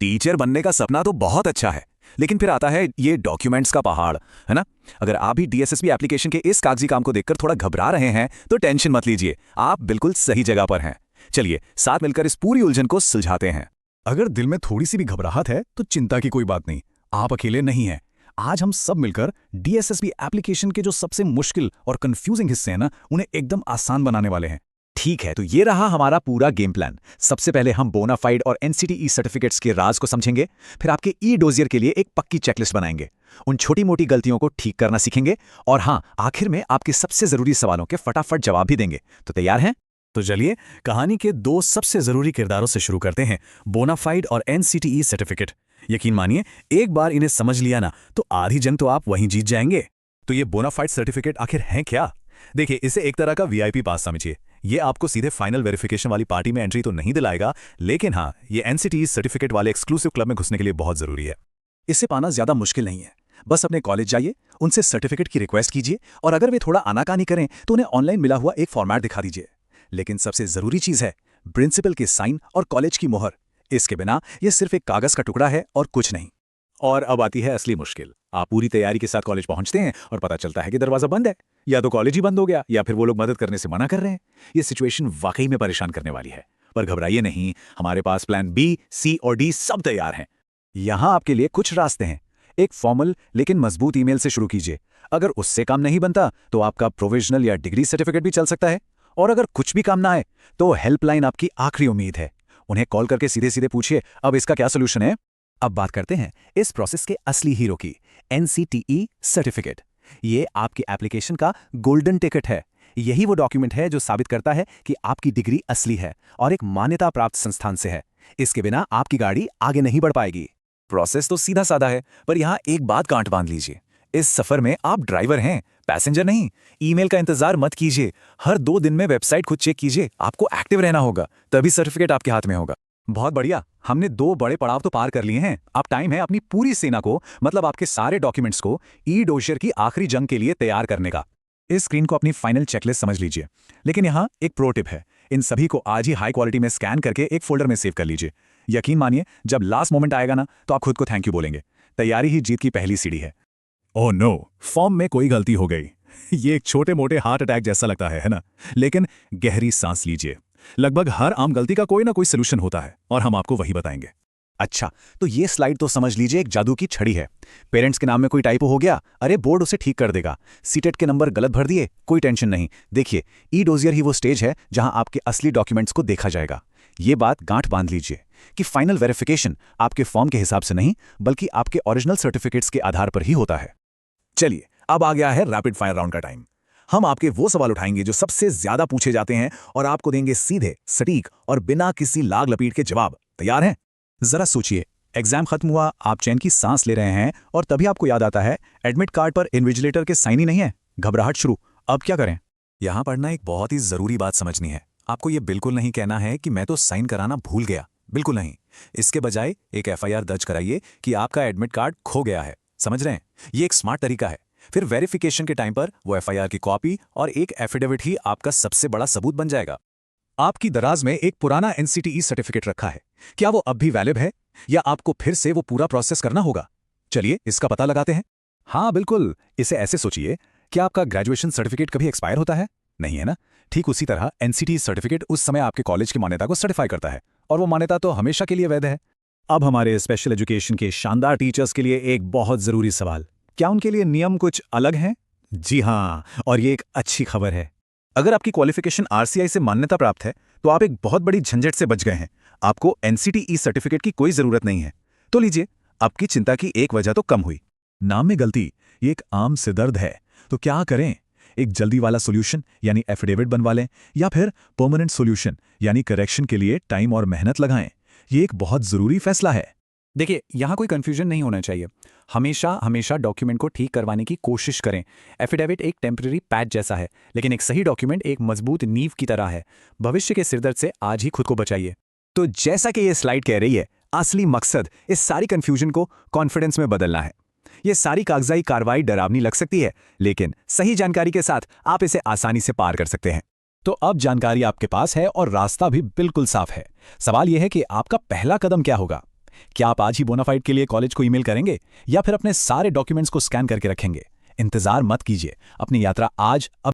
Teacher बनने का सपना तो बहुत अच्छा है, लेकिन फिर आता है ये डॉक्यूमेंट्स का पहाड़, है ना। अगर आप भी डीएसएसबी एप्लीकेशन के इस कागजी काम को देखकर थोड़ा घबरा रहे हैं तो टेंशन मत लीजिए, आप बिल्कुल सही जगह पर हैं। चलिए साथ मिलकर इस पूरी उलझन को सुलझाते हैं। अगर दिल में थोड़ी सी भी घबराहट है तो चिंता की कोई बात नहीं, आप अकेले नहीं हैं। आज हम सब मिलकर डीएसएसबी एप्लीकेशन के जो सबसे मुश्किल और कंफ्यूजिंग हिस्से हैं ना, उन्हें एकदम आसान बनाने वाले हैं। ठीक है, तो ये रहा हमारा पूरा गेम प्लान। सबसे पहले हम बोनाफाइड और एनसीटीई सर्टिफिकेट्स के राज को समझेंगे, फिर आपके ई डोजियर के लिए एक पक्की चेकलिस्ट बनाएंगे, उन छोटी मोटी गलतियों को ठीक करना सीखेंगे, और हाँ, आखिर में आपके सबसे जरूरी सवालों के फटाफट जवाब भी देंगे। तो तैयार हैं? तो चलिए कहानी के दो सबसे जरूरी किरदारों से शुरू करते हैं, बोनाफाइड और एनसीटीई सर्टिफिकेट। यकीन मानिए, एक बार इन्हें समझ लिया ना तो आधी जंग तो आप वहीं जीत जाएंगे। तो ये बोनाफाइड सर्टिफिकेट आखिर हैं क्या? देखिए, इसे एक तरह का वीआईपी पास समझिए। ये आपको सीधे फाइनल वेरिफिकेशन वाली पार्टी में एंट्री तो नहीं दिलाएगा, लेकिन हाँ, ये एनसीटीई सर्टिफिकेट वाले एक्सक्लूसिव क्लब में घुसने के लिए बहुत जरूरी है। इसे पाना ज्यादा मुश्किल नहीं है। बस अपने कॉलेज जाइए, उनसे सर्टिफिकेट की रिक्वेस्ट कीजिए, और अगर वे थोड़ा आनाकानी करें तो उन्हें ऑनलाइन मिला हुआ एक फॉर्मेट दिखा दीजिए। लेकिन सबसे जरूरी चीज है प्रिंसिपल के साइन और कॉलेज की मोहर। इसके बिना यह सिर्फ एक कागज का टुकड़ा है और कुछ नहीं। और अब आती है असली मुश्किल। आप पूरी तैयारी के साथ कॉलेज पहुंचते हैं और पता चलता है कि दरवाजा बंद है, या तो कॉलेज ही बंद हो गया या फिर वो लोग मदद करने से मना कर रहे हैं। ये सिचुएशन वाकई में परेशान करने वाली है, पर घबराइए नहीं, हमारे पास प्लान बी, सी और डी सब तैयार हैं। यहां आपके लिए कुछ रास्ते हैं। एक फॉर्मल लेकिन मजबूत ईमेल से शुरू कीजिए। अगर उससे काम नहीं बनता तो आपका प्रोविजनल या डिग्री सर्टिफिकेट भी चल सकता है। और अगर कुछ भी काम ना आए तो हेल्पलाइन आपकी आखिरी उम्मीद है। उन्हें कॉल करके सीधे सीधे पूछिए, अब इसका क्या सोल्यूशन है। अब बात करते हैं इस प्रोसेस के असली हीरो की, एनसीटीई सर्टिफिकेट। ये आपकी एप्लीकेशन का गोल्डन टिकट है। यही वो डॉक्यूमेंट है जो साबित करता है कि आपकी डिग्री असली है और एक मान्यता प्राप्त संस्थान से है। इसके बिना आपकी गाड़ी आगे नहीं बढ़ पाएगी। प्रोसेस तो सीधा साधा है, पर यहां एक बात गांठ बांध लीजिए, इस सफर में आप ड्राइवर हैं, पैसेंजर नहीं। ईमेल का इंतजार मत कीजिए, हर 2 दिन में वेबसाइट खुद चेक कीजिए। आपको एक्टिव रहना होगा, तभी सर्टिफिकेट आपके हाथ में होगा। बहुत बढ़िया, हमने 2 बड़े पड़ाव तो पार कर लिए हैं। अब टाइम है अपनी पूरी सेना को, मतलब आपके सारे डॉक्यूमेंट्स को ई डोशियर की आखिरी जंग के लिए तैयार करने का। इस स्क्रीन को अपनी फाइनल चेकलिस्ट समझ लीजिए, लेकिन यहाँ एक प्रो टिप है। इन सभी को आज ही हाई क्वालिटी में स्कैन करके एक फोल्डर में सेव कर लीजिए। यकीन मानिए, जब लास्ट मोमेंट आएगा ना तो आप खुद को थैंक यू बोलेंगे। तैयारी ही जीत की पहली सीढ़ी है। ओह नो, फॉर्म में कोई गलती हो गई। ये एक छोटे मोटे हार्ट अटैक जैसा लगता है ना? लेकिन गहरी सांस लीजिए। लगभग हर आम गलती का कोई ना कोई सोल्यूशन होता है और हम आपको वही बताएंगे। अच्छा, तो ये स्लाइड तो समझ लीजिए एक जादू की छड़ी है। पेरेंट्स के नाम में कोई टाइपो हो गया, अरे बोर्ड उसे ठीक कर देगा। सीटेट के नंबर गलत भर दिए, कोई टेंशन नहीं। देखिए, ई डोजियर ही वो स्टेज है जहां आपके असली डॉक्यूमेंट्स को देखा जाएगा। ये बात गांठ बांध लीजिए कि फाइनल वेरिफिकेशन आपके फॉर्म के हिसाब से नहीं, बल्कि आपके ओरिजिनल सर्टिफिकेट्स के आधार पर ही होता है। चलिए, अब आ गया है रैपिड फायर राउंड का टाइम। हम आपके वो सवाल उठाएंगे जो सबसे ज्यादा पूछे जाते हैं और आपको देंगे सीधे, सटीक और बिना किसी लाग लपेट के जवाब। तैयार हैं? जरा सोचिए, एग्जाम खत्म हुआ, आप चैन की सांस ले रहे हैं और तभी आपको याद आता है एडमिट कार्ड पर इन्विजिलेटर के साइन ही नहीं है। घबराहट शुरू। अब क्या करें? यहां पढ़ना एक बहुत ही जरूरी बात समझनी है। आपको यह बिल्कुल नहीं कहना है कि मैं तो साइन कराना भूल गया, बिल्कुल नहीं। इसके बजाय एक एफआईआर दर्ज कराइए कि आपका एडमिट कार्ड खो गया है। समझ रहे हैं? ये एक स्मार्ट तरीका है। फिर वेरिफिकेशन के टाइम पर वो एफआईआर की कॉपी और एक एफिडेविट ही आपका सबसे बड़ा सबूत बन जाएगा। आपकी दराज में एक पुराना एनसीटीई सर्टिफिकेट रखा है, क्या वो अब भी वैलिड है या आपको फिर से वो पूरा प्रोसेस करना होगा? चलिए इसका पता लगाते हैं। हाँ बिल्कुल, इसे ऐसे सोचिए, क्या आपका ग्रेजुएशन सर्टिफिकेट कभी एक्सपायर होता है? नहीं है ना? ठीक उसी तरह एनसीटीई सर्टिफिकेट उस समय आपके कॉलेज की मान्यता को सर्टिफाई करता है, और वो मान्यता तो हमेशा के लिए वैध है। अब हमारे स्पेशल एजुकेशन के शानदार टीचर्स के लिए एक बहुत जरूरी सवाल, क्या उनके लिए नियम कुछ अलग हैं? जी हाँ, और ये एक अच्छी खबर है। अगर आपकी क्वालिफिकेशन आरसीआई से मान्यता प्राप्त है तो आप एक बहुत बड़ी झंझट से बच गए हैं। आपको एनसीटीई सर्टिफिकेट की कोई जरूरत नहीं है। तो लीजिए, आपकी चिंता की एक वजह तो कम हुई। नाम में गलती, ये एक आम से दर्द है, तो क्या करें? एक जल्दी वाला सॉल्यूशन यानी एफिडेविट बनवा लें, या फिर परमानेंट सॉल्यूशन यानी करेक्शन के लिए टाइम और मेहनत लगाएं। ये एक बहुत जरूरी फैसला है। देखिए, यहां कोई कंफ्यूजन नहीं होना चाहिए। हमेशा डॉक्यूमेंट को ठीक करवाने की कोशिश करें। एफिडेविट एक टेम्परेरी पैच जैसा है, लेकिन एक सही डॉक्यूमेंट एक मजबूत नींव की तरह है। भविष्य के सिरदर्द से आज ही खुद को बचाइए। तो जैसा कि ये स्लाइड कह रही है, असली मकसद इस सारी कंफ्यूजन को कॉन्फिडेंस में बदलना है। ये सारी कागजाई कार्रवाई डरावनी लग सकती है, लेकिन सही जानकारी के साथ आप इसे आसानी से पार कर सकते हैं। तो अब जानकारी आपके पास है और रास्ता भी बिल्कुल साफ है। सवाल यह है कि आपका पहला कदम क्या होगा। क्या आप आज ही बोनाफाइड के लिए कॉलेज को ईमेल करेंगे या फिर अपने सारे डॉक्यूमेंट्स को स्कैन करके रखेंगे? इंतजार मत कीजिए, अपनी यात्रा आज अब